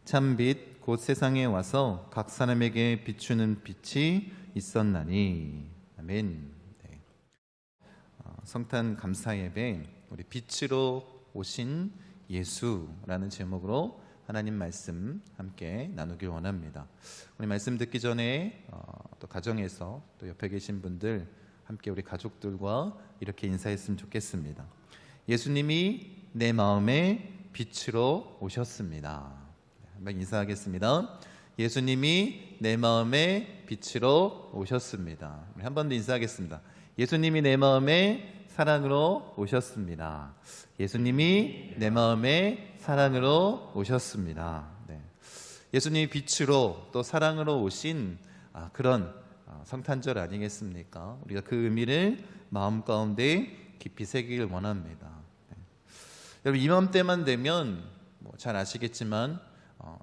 참빛 곧 세상에 와서 각 사람에게 비추는 빛이 있었나니. 아멘. 네. 성탄 감사 예배, 우리 빛으로 오신 예수라는 제목으로 하나님 말씀 함께 나누길 원합니다. 우리 말씀 듣기 전에 또 가정에서 또 옆에 계신 분들 함께 우리 가족들과 이렇게 인사했으면 좋겠습니다. 예수님이 내 마음에 빛으로 오셨습니다. 한번 인사하겠습니다. 예수님이 내 마음에 빛으로 오셨습니다. 한 번 더 인사하겠습니다. 예수님이 내 마음에 사랑으로 오셨습니다. 예수님이 내 마음에 사랑으로 오셨습니다. 네. 예수님이 빛으로 또 사랑으로 오신 그런 성탄절 아니겠습니까? 우리가 그 의미를 마음 가운데 깊이 새기길 원합니다. 네. 여러분, 이맘때만 되면 잘 아시겠지만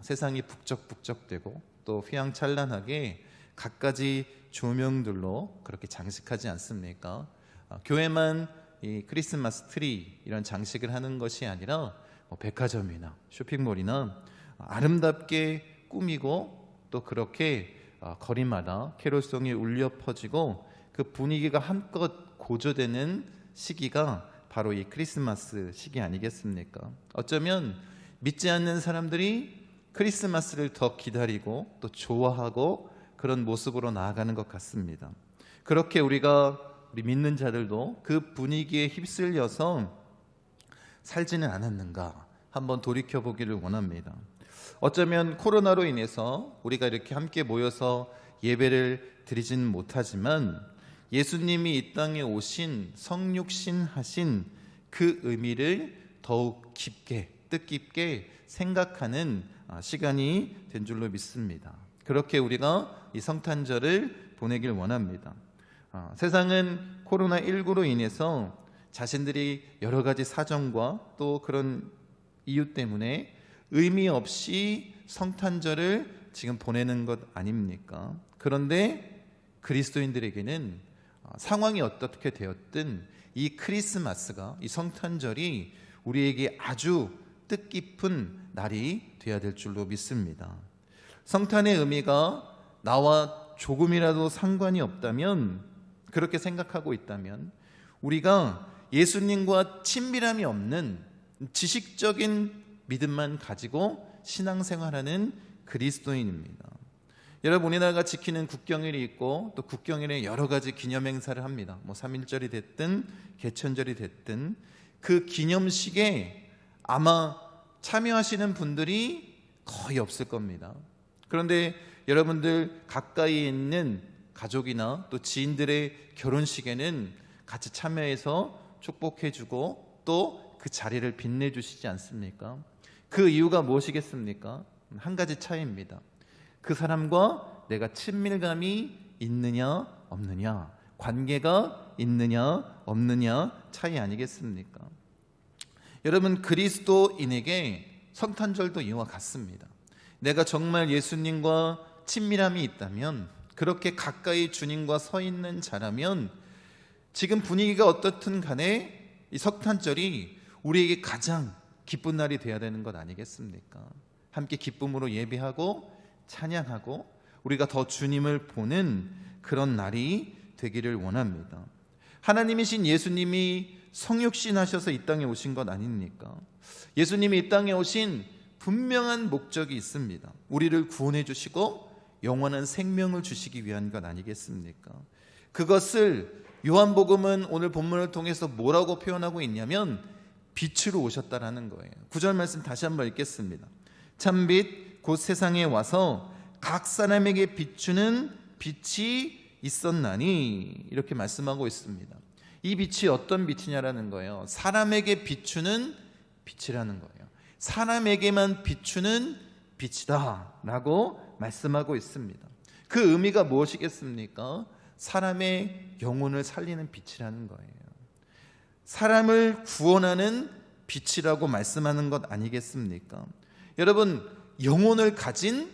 세상이 북적북적되고 또 휘황찬란하게 갖가지 조명들로 그렇게 장식하지 않습니까? 교회만 이 크리스마스 트리 이런 장식을 하는 것이 아니라 백화점이나 쇼핑몰이나 아름답게 꾸미고 또 그렇게 거리마다 캐롤송이 울려 퍼지고 그 분위기가 한껏 고조되는 시기가 바로 이 크리스마스 시기 아니겠습니까? 어쩌면 믿지 않는 사람들이 크리스마스를 더 기다리고 또 좋아하고 그런 모습으로 나아가는 것 같습니다. 그렇게 우리 믿는 자들도 그 분위기에 휩쓸려서 살지는 않았는가 한번 돌이켜보기를 원합니다. 어쩌면 코로나로 인해서 우리가 이렇게 함께 모여서 예배를 드리지는 못하지만 예수님이 이 땅에 오신 성육신 하신 그 의미를 더욱 깊게 뜻깊게 생각하는 시간이 된 줄로 믿습니다. 그렇게 우리가 이 성탄절을 보내길 원합니다. 세상은 코로나19로 인해서 자신들이 여러 가지 사정과 또 그런 이유 때문에 의미 없이 성탄절을 지금 보내는 것 아닙니까? 그런데 그리스도인들에게는 상황이 어떻게 되었든 이 크리스마스가, 이 성탄절이 우리에게 아주 뜻깊은 날이 되어야 될 줄로 믿습니다. 성탄의 의미가 나와 조금이라도 상관이 없다면, 그렇게 생각하고 있다면 우리가 예수님과 친밀함이 없는 지식적인 믿음만 가지고 신앙생활하는 그리스도인입니다. 여러분, 우리나라가 지키는 국경일이 있고 또 국경일에 여러 가지 기념행사를 합니다. 3.1절이 됐든 개천절이 됐든 그 기념식에 아마 참여하시는 분들이 거의 없을 겁니다. 그런데 여러분들 가까이 있는 가족이나 또 지인들의 결혼식에는 같이 참여해서 축복해주고 또 그 자리를 빛내주시지 않습니까? 그 이유가 무엇이겠습니까? 한 가지 차이입니다. 그 사람과 내가 친밀감이 있느냐 없느냐, 관계가 있느냐 없느냐 차이 아니겠습니까? 여러분, 그리스도인에게 성탄절도 이와 같습니다. 내가 정말 예수님과 친밀함이 있다면, 그렇게 가까이 주님과 서 있는 자라면 지금 분위기가 어떻든 간에 이 성탄절이 우리에게 가장 기쁜 날이 되어야 되는 것 아니겠습니까? 함께 기쁨으로 예배하고 찬양하고 우리가 더 주님을 보는 그런 날이 되기를 원합니다. 하나님이신 예수님이 성육신 하셔서 이 땅에 오신 것 아닙니까? 예수님이 이 땅에 오신 분명한 목적이 있습니다. 우리를 구원해 주시고 영원한 생명을 주시기 위한 것 아니겠습니까? 그것을 요한복음은 오늘 본문을 통해서 뭐라고 표현하고 있냐면 빛으로 오셨다라는 거예요. 9절 말씀 다시 한번 읽겠습니다. 참빛 곧 세상에 와서 각 사람에게 비추는 빛이 있었나니, 이렇게 말씀하고 있습니다. 이 빛이 어떤 빛이냐라는 거예요. 사람에게 비추는 빛이라는 거예요. 사람에게만 비추는 빛이다 라고 말씀하고 있습니다. 그 의미가 무엇이겠습니까? 사람의 영혼을 살리는 빛이라는 거예요. 사람을 구원하는 빛이라고 말씀하는 것 아니겠습니까? 여러분, 영혼을 가진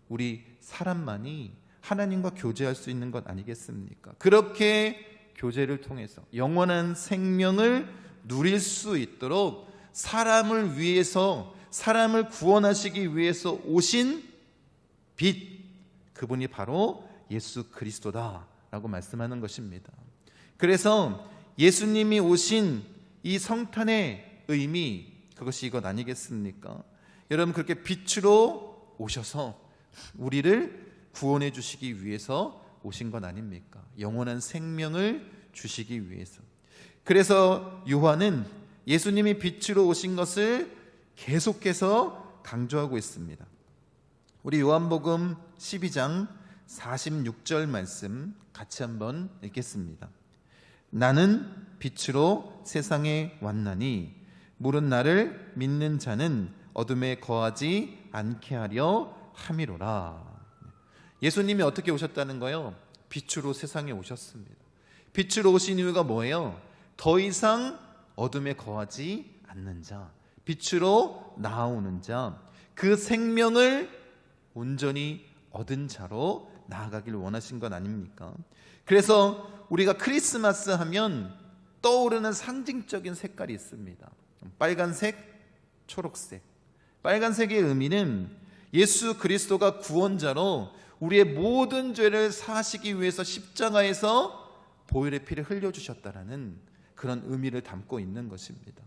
우리 사람만이 하나님과 교제할 수 있는 것 아니겠습니까? 그렇게 교제를 통해서 영원한 생명을 누릴 수 있도록 사람을 위해서 사람을 구원하시기 위해서 오신 빛, 그분이 바로 예수 그리스도다라고 말씀하는 것입니다. 그래서 예수님이 오신 이 성탄의 의미, 그것이 이것 아니겠습니까? 여러분, 그렇게 빛으로 오셔서 우리를 구원해 주시기 위해서 오신 것 아닙니까? 영원한 생명을 주시기 위해서. 그래서 요한은 예수님이 빛으로 오신 것을 계속해서 강조하고 있습니다. 우리 요한복음 12장 46절 말씀 같이 한번 읽겠습니다. 나는 빛으로 세상에 왔나니 물은 나를 믿는 자는 어둠에 거하지 않게 하려 함이로라. 예수님이 어떻게 오셨다는 거예요? 빛으로 세상에 오셨습니다. 빛으로 오신 이유가 뭐예요? 더 이상 어둠에 거하지 않는 자, 빛으로 나아오는 자, 그 생명을 온전히 얻은 자로 나아가길 원하신 것 아닙니까? 그래서 우리가 크리스마스 하면 떠오르는 상징적인 색깔이 있습니다. 빨간색, 초록색. 빨간색의 의미는 예수 그리스도가 구원자로 우리의 모든 죄를 사하시기 위해서 십자가에서 보혈의 피를 흘려주셨다라는 그런 의미를 담고 있는 것입니다.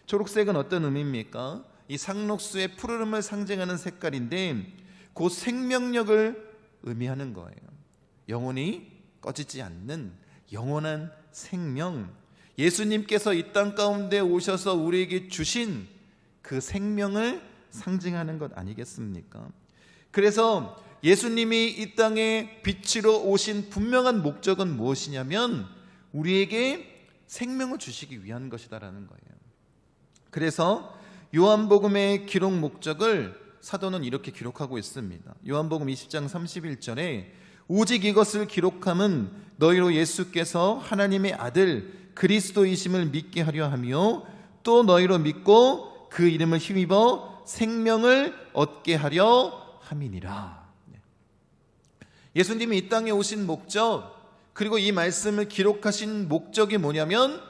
초록색은 어떤 의미입니까? 이 상록수의 푸르름을 상징하는 색깔인데 그 생명력을 의미하는 거예요. 영원히 꺼지지 않는 영원한 생명, 예수님께서 이 땅 가운데 오셔서 우리에게 주신 그 생명을 상징하는 것 아니겠습니까? 그래서 예수님이 이 땅에 빛으로 오신 분명한 목적은 무엇이냐면 우리에게 생명을 주시기 위한 것이다라는 거예요. 그래서 요한복음의 기록 목적을 사도는 이렇게 기록하고 있습니다. 요한복음 20장 31절에 오직 이것을 기록함은 너희로 예수께서 하나님의 아들 그리스도이심을 믿게 하려 하며 또 너희로 믿고 그 이름을 힘입어 생명을 얻게 하려 함이니라. 예수님이 이 땅에 오신 목적, 그리고 이 말씀을 기록하신 목적이 뭐냐면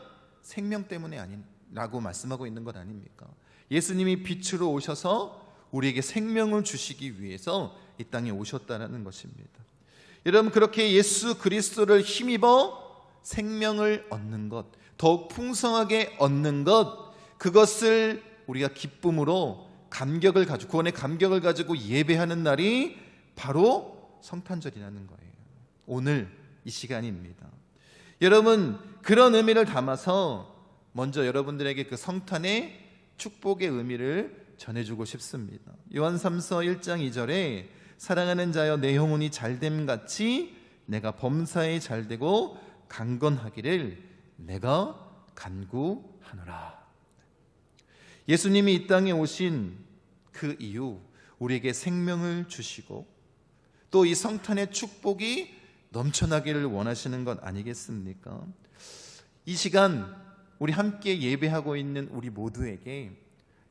생명 때문에 아니라고 말씀하고 있는 것 아닙니까? 예수님이 빛으로 오셔서 우리에게 생명을 주시기 위해서 이 땅에 오셨다는 것입니다. 여러분, 그렇게 예수 그리스도를 힘입어 생명을 얻는 것, 더욱 풍성하게 얻는 것, 그것을 우리가 기쁨으로 감격을 가지고, 구원의 감격을 가지고 예배하는 날이 바로 성탄절이라는 거예요. 오늘 이 시간입니다. 여러분, 그런 의미를 담아서 먼저 여러분들에게 그 성탄의 축복의 의미를 전해주고 싶습니다. 요한 3서 1장 2절에 사랑하는 자여 내 영혼이 잘됨 같이 내가 범사에 잘되고 강건하기를 내가 간구하노라. 예수님이 이 땅에 오신 그 이유, 우리에게 생명을 주시고 또 이 성탄의 축복이 넘쳐나기를 원하시는 것 아니겠습니까? 이 시간 우리 함께 예배하고 있는 우리 모두에게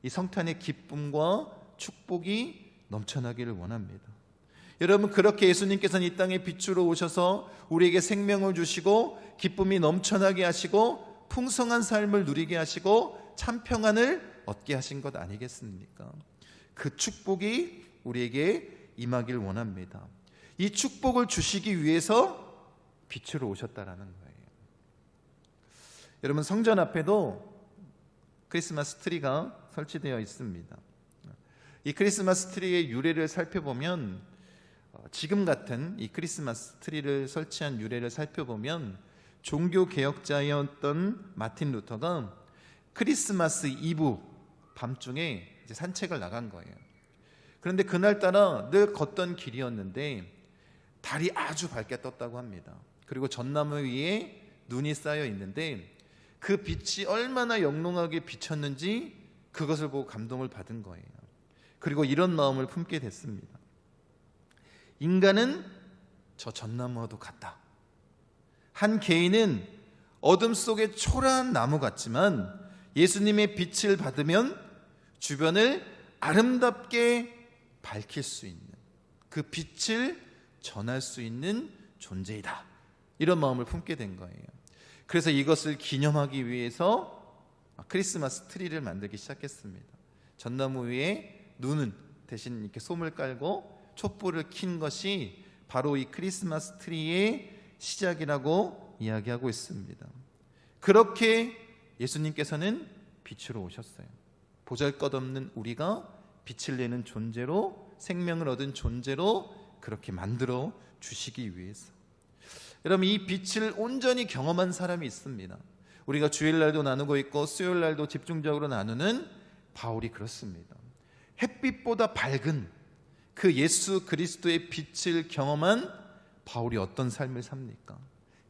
이 성탄의 기쁨과 축복이 넘쳐나기를 원합니다. 여러분, 그렇게 예수님께서는 이 땅에 빛으로 오셔서 우리에게 생명을 주시고 기쁨이 넘쳐나게 하시고 풍성한 삶을 누리게 하시고 참 평안을 얻게 하신 것 아니겠습니까? 그 축복이 우리에게 임하길 원합니다. 이 축복을 주시기 위해서 빛으로 오셨다라는 거예요. 여러분, 성전 앞에도 크리스마스 트리가 설치되어 있습니다. 이 크리스마스 트리의 유래를 살펴보면, 지금 같은 이 크리스마스 트리를 설치한 유래를 살펴보면 종교 개혁자였던 마틴 루터가 크리스마스 이브 밤중에 이제 산책을 나간 거예요. 그런데 그날따라 늘 걷던 길이었는데 달이 아주 밝게 떴다고 합니다. 그리고 전나무 위에 눈이 쌓여 있는데 그 빛이 얼마나 영롱하게 비쳤는지 그것을 보고 감동을 받은 거예요. 그리고 이런 마음을 품게 됐습니다. 인간은 저 전나무와도 같다. 한 개인은 어둠 속에 초라한 나무 같지만 예수님의 빛을 받으면 주변을 아름답게 밝힐 수 있는, 그 빛을 전할 수 있는 존재이다. 이런 마음을 품게 된 거예요. 그래서 이것을 기념하기 위해서 크리스마스 트리를 만들기 시작했습니다. 전나무 위에 눈은 대신 이렇게 솜을 깔고 촛불을 킨 것이 바로 이 크리스마스 트리의 시작이라고 이야기하고 있습니다. 그렇게 예수님께서는 빛으로 오셨어요. 보잘것없는 우리가 빛을 내는 존재로, 생명을 얻은 존재로 그렇게 만들어 주시기 위해서. 여러분, 이 빛을 온전히 경험한 사람이 있습니다. 우리가 주일날도 나누고 있고 수요일날도 집중적으로 나누는 바울이 그렇습니다. 햇빛보다 밝은 그 예수 그리스도의 빛을 경험한 바울이 어떤 삶을 삽니까?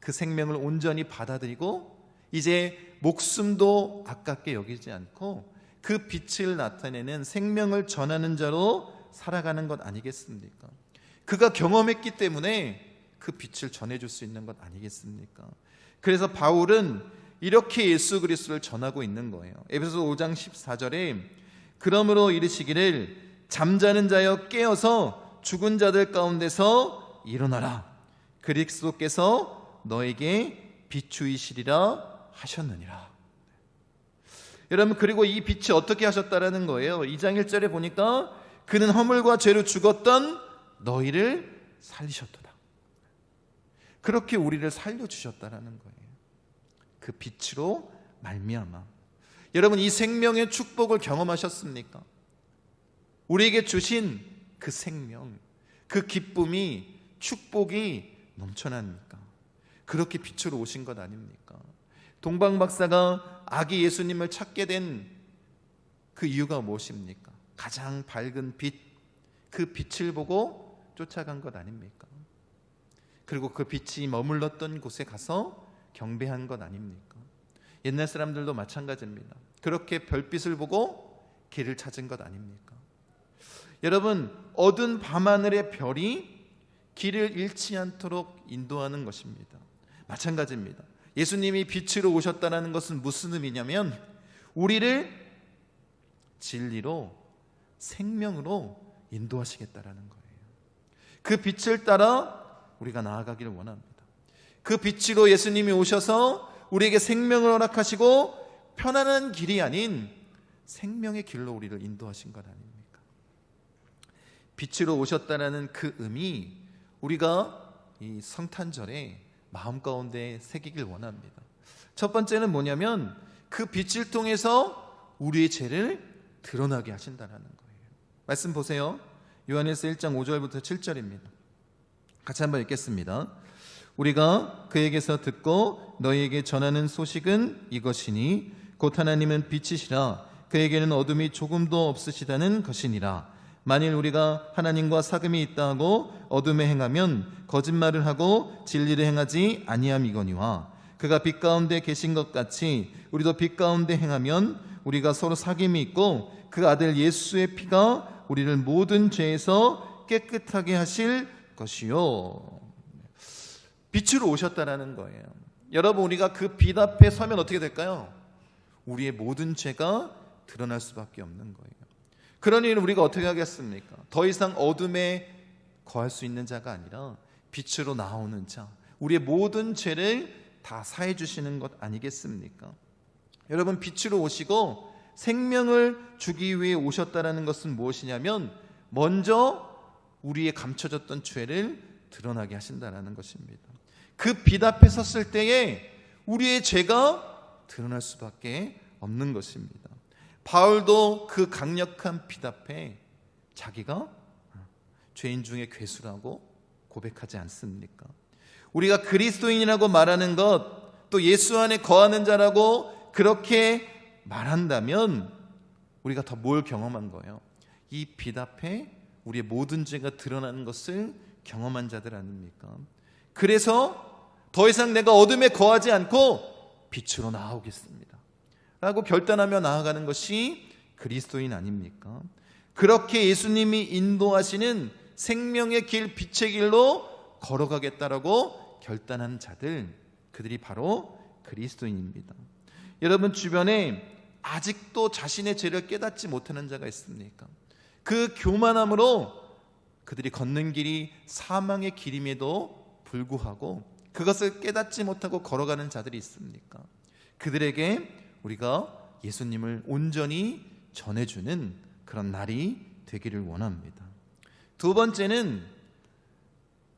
그 생명을 온전히 받아들이고 이제 목숨도 아깝게 여기지 않고 그 빛을 나타내는 생명을 전하는 자로 살아가는 것 아니겠습니까? 그가 경험했기 때문에 그 빛을 전해줄 수 있는 것 아니겠습니까? 그래서 바울은 이렇게 예수 그리스도를 전하고 있는 거예요. 에베소서 5장 14절에 그러므로 이르시기를 잠자는 자여 깨어서 죽은 자들 가운데서 일어나라. 그리스도께서 너에게 비추이시리라 하셨느니라. 여러분, 그리고 이 빛이 어떻게 하셨다라는 거예요. 2장 1절에 보니까 그는 허물과 죄로 죽었던 너희를 살리셨도다. 그렇게 우리를 살려주셨다라는 거예요. 그 빛으로 말미암아. 여러분, 이 생명의 축복을 경험하셨습니까? 우리에게 주신 그 생명, 그 기쁨이, 축복이 넘쳐납니까? 그렇게 빛으로 오신 것 아닙니까? 동방박사가 아기 예수님을 찾게 된 그 이유가 무엇입니까? 가장 밝은 빛, 그 빛을 보고 쫓아간 것 아닙니까? 그리고 그 빛이 머물렀던 곳에 가서 경배한 것 아닙니까? 옛날 사람들도 마찬가지입니다. 그렇게 별빛을 보고 길을 찾은 것 아닙니까? 여러분, 어두운 밤하늘의 별이 길을 잃지 않도록 인도하는 것입니다. 마찬가지입니다. 예수님이 빛으로 오셨다는 것은 무슨 의미냐면 우리를 진리로, 생명으로 인도하시겠다라는 거예요. 그 빛을 따라 우리가 나아가기를 원합니다. 그 빛으로 예수님이 오셔서 우리에게 생명을 허락하시고 편안한 길이 아닌 생명의 길로 우리를 인도하신 것 아닙니까? 빛으로 오셨다는 그 의미, 우리가 이 성탄절에 마음 가운데 새기길 원합니다. 첫 번째는 뭐냐면 그 빛을 통해서 우리의 죄를 드러나게 하신다는 거예요. 말씀 보세요. 요한일서 1장 5절부터 7절입니다. 같이 한번 읽겠습니다. 우리가 그에게서 듣고 너희에게 전하는 소식은 이것이니 곧 하나님은 빛이시라 그에게는 어둠이 조금도 없으시다는 것이니라. 만일 우리가 하나님과 사귐이 있다 하고 어둠에 행하면 거짓말을 하고 진리를 행하지 아니함이거니와 그가 빛 가운데 계신 것 같이 우리도 빛 가운데 행하면 우리가 서로 사귐이 있고 그 아들 예수의 피가 우리를 모든 죄에서 깨끗하게 하실 것이요. 빛으로 오셨다라는 거예요. 여러분, 우리가 그 빛 앞에 서면 어떻게 될까요? 우리의 모든 죄가 드러날 수밖에 없는 거예요. 그러니 우리가 어떻게 하겠습니까? 더 이상 어둠에 거할 수 있는 자가 아니라 빛으로 나오는 자, 우리의 모든 죄를 다 사해 주시는 것 아니겠습니까? 여러분, 빛으로 오시고 생명을 주기 위해 오셨다라는 것은 무엇이냐면 먼저 우리의 감춰졌던 죄를 드러나게 하신다라는 것입니다. 그 빛 앞에 섰을 때에 우리의 죄가 드러날 수밖에 없는 것입니다. 바울도 그 강력한 빛 앞에 자기가 죄인 중에 괴수라고 고백하지 않습니까? 우리가 그리스도인이라고 말하는 것, 또 예수 안에 거하는 자라고 그렇게 말한다면 우리가 더 뭘 경험한 거예요? 이 빛 앞에 우리의 모든 죄가 드러나는 것을 경험한 자들 아닙니까? 그래서 더 이상 내가 어둠에 거하지 않고 빛으로 나아오겠습니다 라고 결단하며 나아가는 것이 그리스도인 아닙니까? 그렇게 예수님이 인도하시는 생명의 길, 빛의 길로 걸어가겠다라고 결단한 자들, 그들이 바로 그리스도인입니다. 여러분 주변에 아직도 자신의 죄를 깨닫지 못하는 자가 있습니까? 그 교만함으로 그들이 걷는 길이 사망의 길임에도 불구하고 그것을 깨닫지 못하고 걸어가는 자들이 있습니까? 그들에게 우리가 예수님을 온전히 전해주는 그런 날이 되기를 원합니다. 두 번째는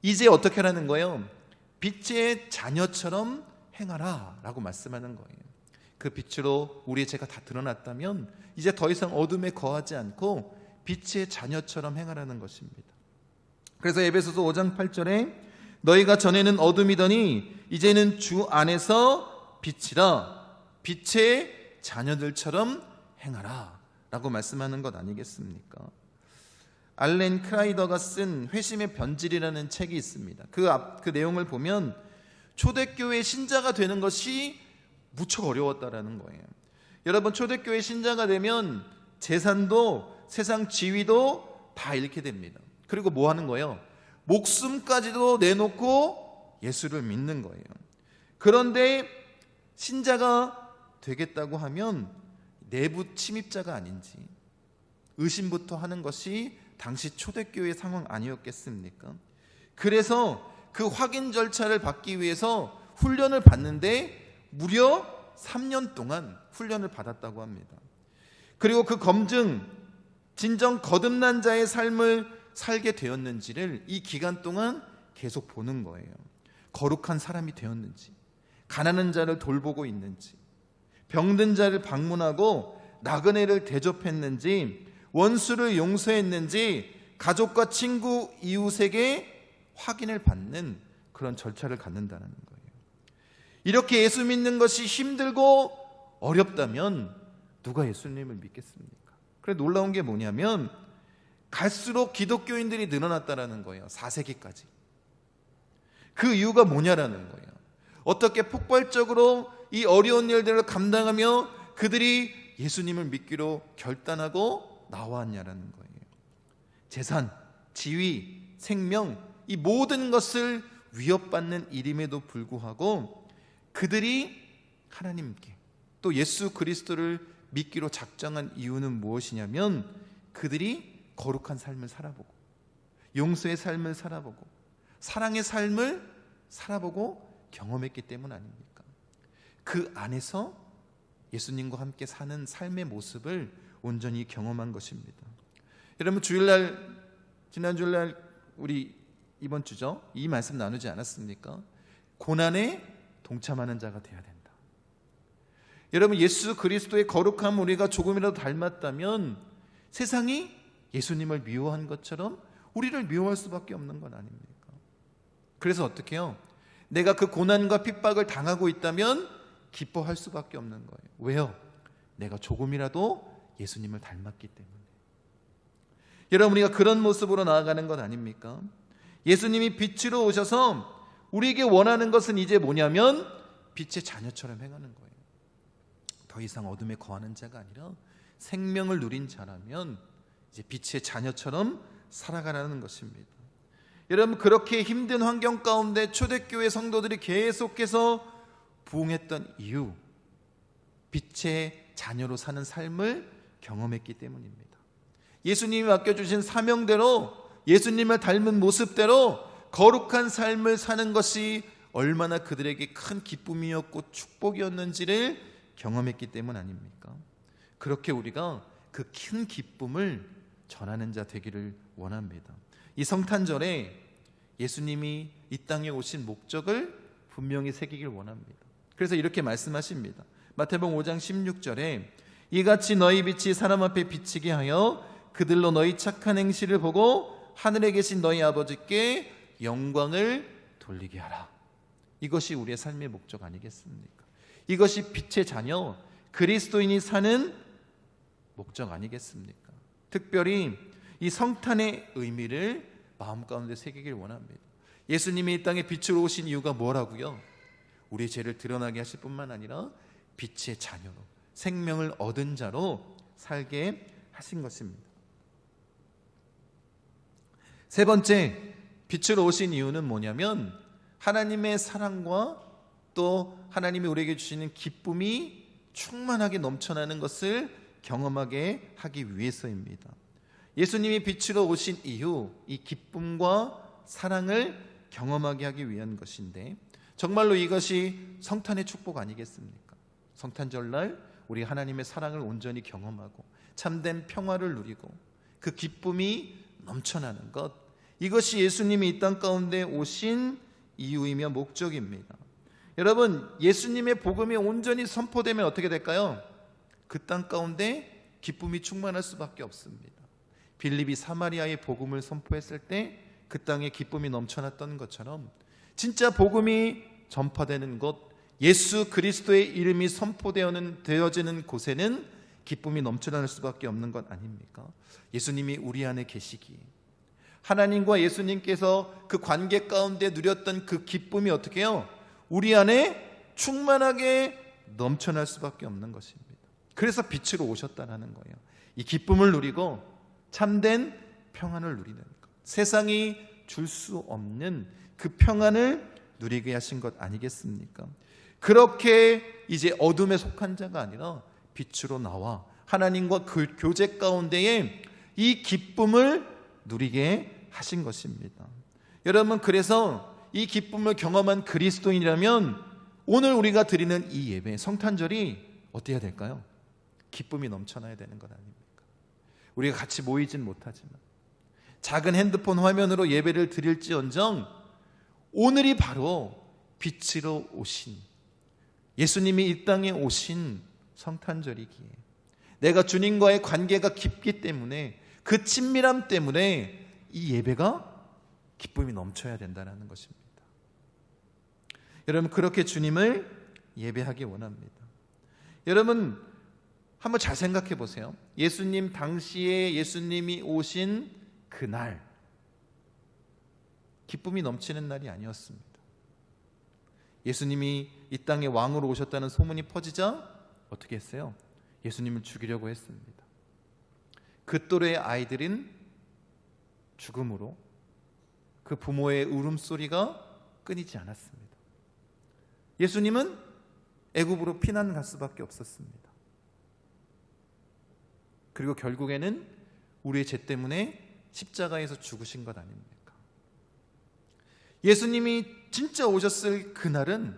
이제 어떻게 하라는 거예요? 빛의 자녀처럼 행하라 라고 말씀하는 거예요. 그 빛으로 우리의 죄가 다 드러났다면 이제 더 이상 어둠에 거하지 않고 빛의 자녀처럼 행하라는 것입니다. 그래서 에베소서 5장 8절에 너희가 전에는 어둠이더니 이제는 주 안에서 빛이라 빛의 자녀들처럼 행하라 라고 말씀하는 것 아니겠습니까? 알렌 크라이더가 쓴 회심의 변질이라는 책이 있습니다. 그 내용을 보면 초대교회 신자가 되는 것이 무척 어려웠다라는 거예요. 여러분, 초대교회 신자가 되면 재산도 세상 지위도 다 잃게 됩니다. 그리고 뭐 하는 거예요? 목숨까지도 내놓고 예수를 믿는 거예요. 그런데 신자가 되겠다고 하면 내부 침입자가 아닌지 의심부터 하는 것이 당시 초대교회 상황 아니었겠습니까? 그래서 그 확인 절차를 받기 위해서 훈련을 받는데 무려 3년 동안 훈련을 받았다고 합니다. 그리고 그 검증, 진정 거듭난 자의 삶을 살게 되었는지를 이 기간 동안 계속 보는 거예요. 거룩한 사람이 되었는지, 가난한 자를 돌보고 있는지, 병든 자를 방문하고 나그네를 대접했는지, 원수를 용서했는지, 가족과 친구, 이웃에게 확인을 받는 그런 절차를 갖는다는 거예요. 이렇게 예수 믿는 것이 힘들고 어렵다면 누가 예수님을 믿겠습니까? 그래 놀라운 게 뭐냐면 갈수록 기독교인들이 늘어났다라는 거예요. 4세기까지. 그 이유가 뭐냐라는 거예요. 어떻게 폭발적으로 이 어려운 일들을 감당하며 그들이 예수님을 믿기로 결단하고 나왔냐라는 거예요. 재산, 지위, 생명, 이 모든 것을 위협받는 일임에도 불구하고 그들이 하나님께 또 예수 그리스도를 믿기로 작정한 이유는 무엇이냐면 그들이 거룩한 삶을 살아보고 용서의 삶을 살아보고 사랑의 삶을 살아보고 경험했기 때문 아닙니까? 그 안에서 예수님과 함께 사는 삶의 모습을 온전히 경험한 것입니다. 여러분, 지난 주일날 우리 이번 주죠? 이 말씀 나누지 않았습니까? 고난에 동참하는 자가 되어야 된다. 여러분, 예수 그리스도의 거룩함 우리가 조금이라도 닮았다면 세상이 예수님을 미워한 것처럼 우리를 미워할 수밖에 없는 건 아닙니까? 그래서 어떻게 해요? 내가 그 고난과 핍박을 당하고 있다면 기뻐할 수밖에 없는 거예요. 왜요? 내가 조금이라도 예수님을 닮았기 때문에. 여러분, 우리가 그런 모습으로 나아가는 것 아닙니까? 예수님이 빛으로 오셔서 우리에게 원하는 것은 이제 뭐냐면 빛의 자녀처럼 행하는 거예요. 더 이상 어둠에 거하는 자가 아니라 생명을 누린 자라면 이제 빛의 자녀처럼 살아가라는 것입니다. 여러분, 그렇게 힘든 환경 가운데 초대교회 성도들이 계속해서 부흥했던 이유, 빛의 자녀로 사는 삶을 경험했기 때문입니다. 예수님이 맡겨주신 사명대로 예수님을 닮은 모습대로 거룩한 삶을 사는 것이 얼마나 그들에게 큰 기쁨이었고 축복이었는지를 경험했기 때문 아닙니까? 그렇게 우리가 그 큰 기쁨을 전하는 자 되기를 원합니다. 이 성탄절에 예수님이 이 땅에 오신 목적을 분명히 새기길 원합니다. 그래서 이렇게 말씀하십니다. 마태복음 5장 16절에 이같이 너희 빛이 사람 앞에 비치게 하여 그들로 너희 착한 행실을 보고 하늘에 계신 너희 아버지께 영광을 돌리게 하라. 이것이 우리의 삶의 목적 아니겠습니까? 이것이 빛의 자녀 그리스도인이 사는 목적 아니겠습니까? 특별히 이 성탄의 의미를 마음 가운데 새기길 원합니다. 예수님이 이 땅에 빛으로 오신 이유가 뭐라고요? 우리의 죄를 드러나게 하실 뿐만 아니라 빛의 자녀로 생명을 얻은 자로 살게 하신 것입니다. 세 번째, 빛으로 오신 이유는 뭐냐면 하나님의 사랑과 또 하나님이 우리에게 주시는 기쁨이 충만하게 넘쳐나는 것을 경험하게 하기 위해서입니다. 예수님이 빛으로 오신 이유, 이 기쁨과 사랑을 경험하게 하기 위한 것인데 정말로 이것이 성탄의 축복 아니겠습니까? 성탄절날 우리 하나님의 사랑을 온전히 경험하고 참된 평화를 누리고 그 기쁨이 넘쳐나는 것, 이것이 예수님이 이 땅 가운데 오신 이유이며 목적입니다. 여러분, 예수님의 복음이 온전히 선포되면 어떻게 될까요? 그 땅 가운데 기쁨이 충만할 수밖에 없습니다. 빌립이 사마리아의 복음을 선포했을 때 그 땅에 기쁨이 넘쳐났던 것처럼 진짜 복음이 전파되는 곳, 예수 그리스도의 이름이 선포되어지는 곳에는 기쁨이 넘쳐날 수밖에 없는 것 아닙니까? 예수님이 우리 안에 계시기에 하나님과 예수님께서 그 관계 가운데 누렸던 그 기쁨이 어떻게 해요? 우리 안에 충만하게 넘쳐날 수밖에 없는 것입니다. 그래서 빛으로 오셨다는 거예요. 이 기쁨을 누리고 참된 평안을 누리는 것, 세상이 줄 수 없는 그 평안을 누리게 하신 것 아니겠습니까? 그렇게 이제 어둠에 속한 자가 아니라 빛으로 나와 하나님과 그 교제 가운데에 이 기쁨을 누리게 하신 것입니다. 여러분, 그래서 이 기쁨을 경험한 그리스도인이라면 오늘 우리가 드리는 이 예배, 성탄절이 어때야 될까요? 기쁨이 넘쳐나야 되는 것 아닙니까? 우리가 같이 모이진 못하지만 작은 핸드폰 화면으로 예배를 드릴지언정 오늘이 바로 빛으로 오신 예수님이 이 땅에 오신 성탄절이기에 내가 주님과의 관계가 깊기 때문에 그 친밀함 때문에 이 예배가 기쁨이 넘쳐야 된다는 것입니다. 여러분, 그렇게 주님을 예배하기 원합니다. 여러분, 한번 잘 생각해 보세요. 예수님 당시에 예수님이 오신 그날 기쁨이 넘치는 날이 아니었습니다. 예수님이 이 땅에 왕으로 오셨다는 소문이 퍼지자 어떻게 했어요? 예수님을 죽이려고 했습니다. 그 또래의 아이들은 죽음으로 그 부모의 울음소리가 끊이지 않았습니다. 예수님은 애굽으로 피난 갈 수밖에 없었습니다. 그리고 결국에는 우리의 죄 때문에 십자가에서 죽으신 것 아닙니까? 예수님이 진짜 오셨을 그날은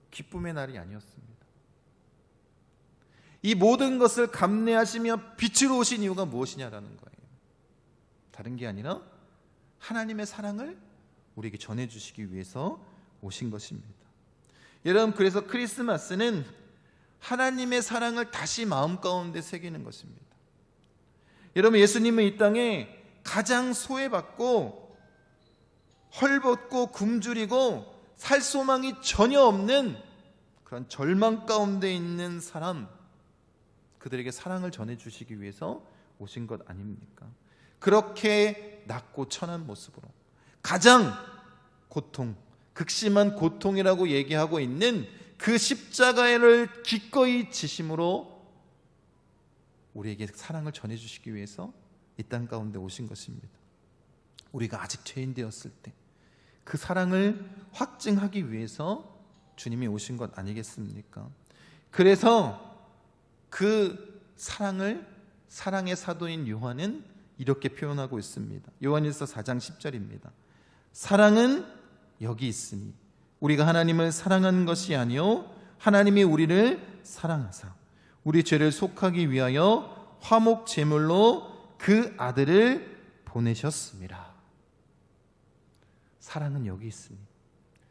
기쁨의 날이 아니었습니다. 이 모든 것을 감내하시며 빛으로 오신 이유가 무엇이냐라는 거예요. 다른 게 아니라 하나님의 사랑을 우리에게 전해주시기 위해서 오신 것입니다. 여러분, 그래서 크리스마스는 하나님의 사랑을 다시 마음 가운데 새기는 것입니다. 여러분, 예수님은 이 땅에 가장 소외받고 헐벗고 굶주리고 살 소망이 전혀 없는 그런 절망 가운데 있는 사람, 그들에게 사랑을 전해주시기 위해서 오신 것 아닙니까? 그렇게 낮고 천한 모습으로 가장 고통, 극심한 고통이라고 얘기하고 있는 그 십자가를 기꺼이 지심으로 우리에게 사랑을 전해주시기 위해서 이 땅 가운데 오신 것입니다. 우리가 아직 죄인 되었을 때 그 사랑을 확증하기 위해서 주님이 오신 것 아니겠습니까? 그래서 그 사랑을 사랑의 사도인 요한은 이렇게 표현하고 있습니다. 요한일서 4장 10절입니다. 사랑은 여기 있으니 우리가 하나님을 사랑하는 것이 아니요 하나님이 우리를 사랑하사 우리 죄를 속하기 위하여 화목 제물로 그 아들을 보내셨습니다. 사랑은 여기 있으니,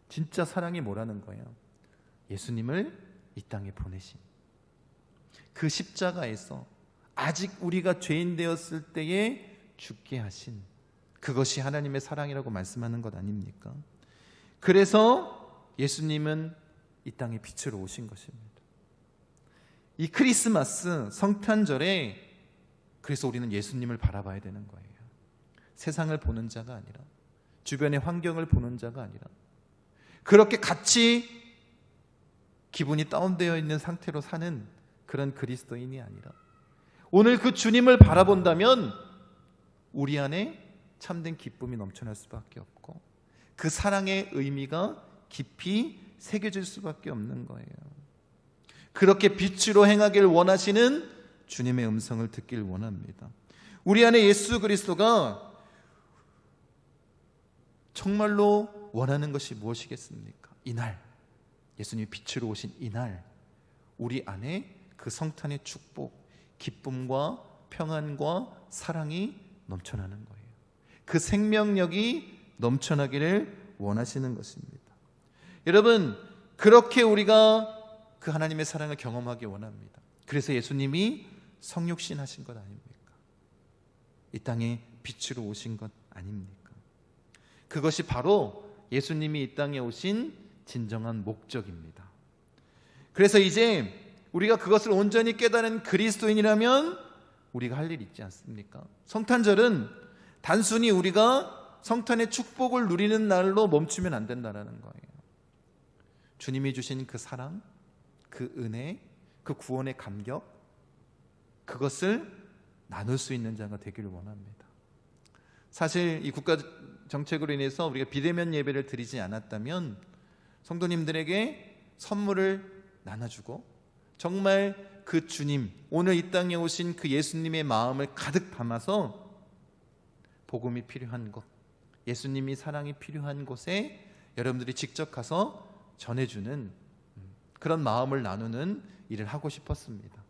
진짜 사랑이 뭐라는 거예요? 예수님을 이 땅에 보내신 그 십자가에서 아직 우리가 죄인 되었을 때에 죽게 하신 그것이 하나님의 사랑이라고 말씀하는 것 아닙니까? 그래서 예수님은 이 땅에 빛으로 오신 것입니다. 이 크리스마스 성탄절에 그래서 우리는 예수님을 바라봐야 되는 거예요. 세상을 보는 자가 아니라, 주변의 환경을 보는 자가 아니라, 그렇게 같이 기분이 다운되어 있는 상태로 사는 그런 그리스도인이 아니라 오늘 그 주님을 바라본다면 우리 안에 참된 기쁨이 넘쳐날 수밖에 없고 그 사랑의 의미가 깊이 새겨질 수밖에 없는 거예요. 그렇게 빛으로 행하길 원하시는 주님의 음성을 듣길 원합니다. 우리 안에 예수 그리스도가 정말로 원하는 것이 무엇이겠습니까? 이날, 예수님이 빛으로 오신 이날 우리 안에 그 성탄의 축복, 기쁨과 평안과 사랑이 넘쳐나는 거예요. 그 생명력이 넘쳐나기를 원하시는 것입니다. 여러분, 그렇게 우리가 그 하나님의 사랑을 경험하기 원합니다. 그래서 예수님이 성육신 하신 것 아닙니까? 이 땅에 빛으로 오신 것 아닙니까? 그것이 바로 예수님이 이 땅에 오신 진정한 목적입니다. 그래서 이제 우리가 그것을 온전히 깨달은 그리스도인이라면 우리가 할 일 있지 않습니까? 성탄절은 단순히 우리가 성탄의 축복을 누리는 날로 멈추면 안 된다는 거예요. 주님이 주신 그 사랑, 그 은혜, 그 구원의 감격, 그것을 나눌 수 있는 자가 되기를 원합니다. 사실 이 국가 정책으로 인해서 우리가 비대면 예배를 드리지 않았다면 성도님들에게 선물을 나눠주고 정말 그 주님, 오늘 이 땅에 오신 그 예수님의 마음을 가득 담아서 복음이 필요한 곳, 예수님이 사랑이 필요한 곳에 여러분들이 직접 가서 전해주는 그런 마음을 나누는 일을 하고 싶었습니다.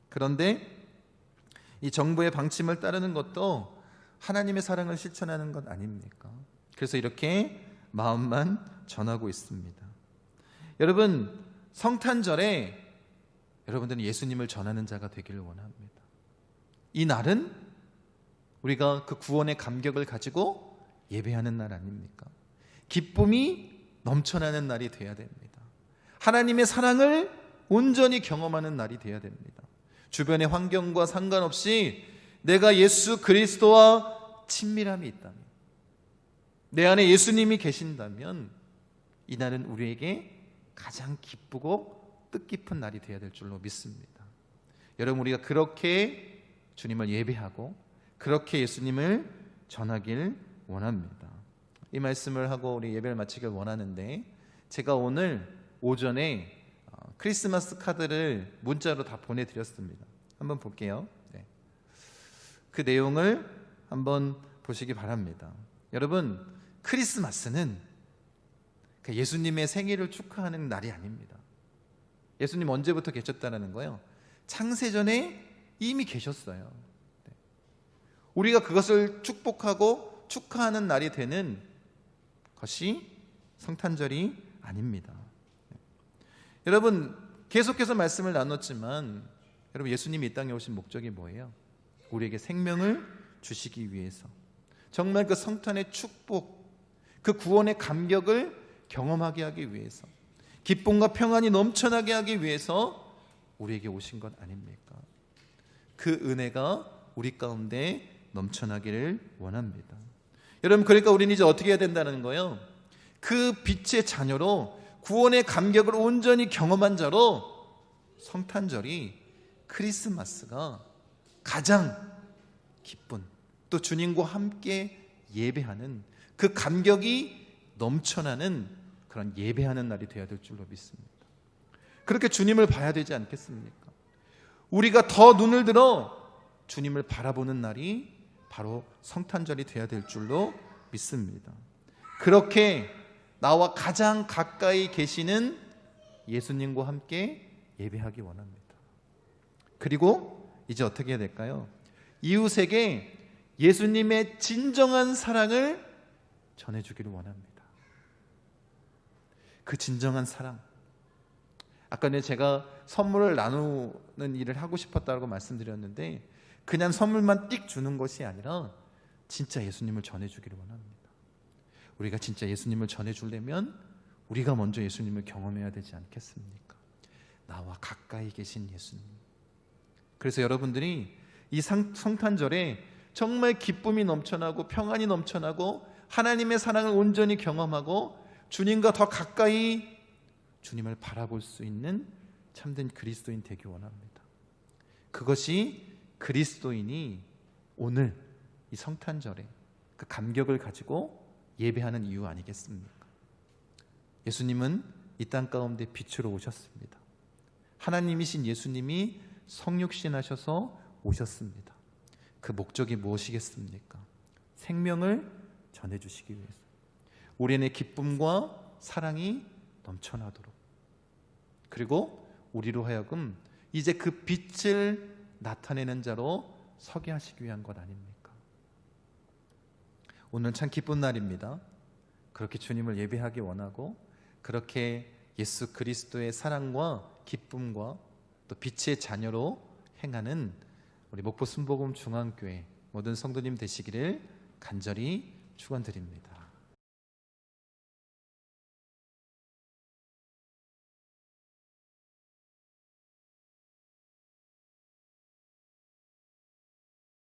그런데 이 정부의 방침을 따르는 것도 하나님의 사랑을 실천하는 것 아닙니까? 그래서 이렇게 마음만 전하고 있습니다. 여러분, 성탄절에 여러분들은 예수님을 전하는 자가 되기를 원합니다. 이 날은 우리가 그 구원의 감격을 가지고 예배하는 날 아닙니까? 기쁨이 넘쳐나는 날이 되어야 됩니다. 하나님의 사랑을 온전히 경험하는 날이 되어야 됩니다. 주변의 환경과 상관없이 내가 예수 그리스도와 친밀함이 있다면, 내 안에 예수님이 계신다면 이 날은 우리에게 가장 기쁘고 뜻깊은 날이 되어야 될 줄로 믿습니다. 여러분, 우리가 그렇게 주님을 예배하고 그렇게 예수님을 전하길 원합니다. 이 말씀을 하고 우리 예배를 마치길 원하는데, 제가 오늘 오전에 크리스마스 카드를 문자로 다 보내드렸습니다. 한번 볼게요. 네. 그 내용을 한번 보시기 바랍니다. 여러분, 크리스마스는 예수님의 생일을 축하하는 날이 아닙니다. 예수님 언제부터 계셨다는 거예요? 창세전에 이미 계셨어요. 네. 우리가 그것을 축복하고 축하하는 날이 되는 것이 성탄절이 아닙니다. 네. 여러분, 계속해서 말씀을 나눴지만 여러분, 예수님이 이 땅에 오신 목적이 뭐예요? 우리에게 생명을 주시기 위해서, 정말 그 성탄의 축복, 그 구원의 감격을 경험하게 하기 위해서, 기쁨과 평안이 넘쳐나게 하기 위해서 우리에게 오신 것 아닙니까? 그 은혜가 우리 가운데 넘쳐나기를 원합니다. 여러분, 그러니까 우리는 이제 어떻게 해야 된다는 거예요? 그 빛의 자녀로 구원의 감격을 온전히 경험한 자로 성탄절이, 크리스마스가 가장 기쁜, 또 주님과 함께 예배하는 그 감격이 넘쳐나는 그런 예배하는 날이 되어야 될 줄로 믿습니다. 그렇게 주님을 봐야 되지 않겠습니까? 우리가 더 눈을 들어 주님을 바라보는 날이 바로 성탄절이 되어야 될 줄로 믿습니다. 그렇게 나와 가장 가까이 계시는 예수님과 함께 예배하기 원합니다. 그리고 이제 어떻게 해야 될까요? 이웃에게 예수님의 진정한 사랑을 전해주기를 원합니다. 그 진정한 사랑, 아까 제가 선물을 나누는 일을 하고 싶었다고 말씀드렸는데, 그냥 선물만 띡 주는 것이 아니라 진짜 예수님을 전해주기를 원합니다. 우리가 진짜 예수님을 전해주려면 우리가 먼저 예수님을 경험해야 되지 않겠습니까? 나와 가까이 계신 예수님. 그래서 여러분들이 이 성탄절에 정말 기쁨이 넘쳐나고 평안이 넘쳐나고 하나님의 사랑을 온전히 경험하고 주님과 더 가까이 주님을 바라볼 수 있는 참된 그리스도인 되기 원합니다. 그것이 그리스도인이 오늘 이 성탄절에 그 감격을 가지고 예배하는 이유 아니겠습니까? 예수님은 이 땅 가운데 빛으로 오셨습니다. 하나님이신 예수님이 성육신하셔서 오셨습니다. 그 목적이 무엇이겠습니까? 생명을 전해주시기 위해서, 우리 안에 기쁨과 사랑이 넘쳐나도록, 그리고 우리로 하여금 이제 그 빛을 나타내는 자로 서게 하시기 위한 것 아닙니까? 오늘 참 기쁜 날입니다. 그렇게 주님을 예배하기 원하고 그렇게 예수 그리스도의 사랑과 기쁨과 또 빛의 자녀로 행하는 우리 목포 순복음 중앙교회 모든 성도님 되시기를 간절히 축원드립니다.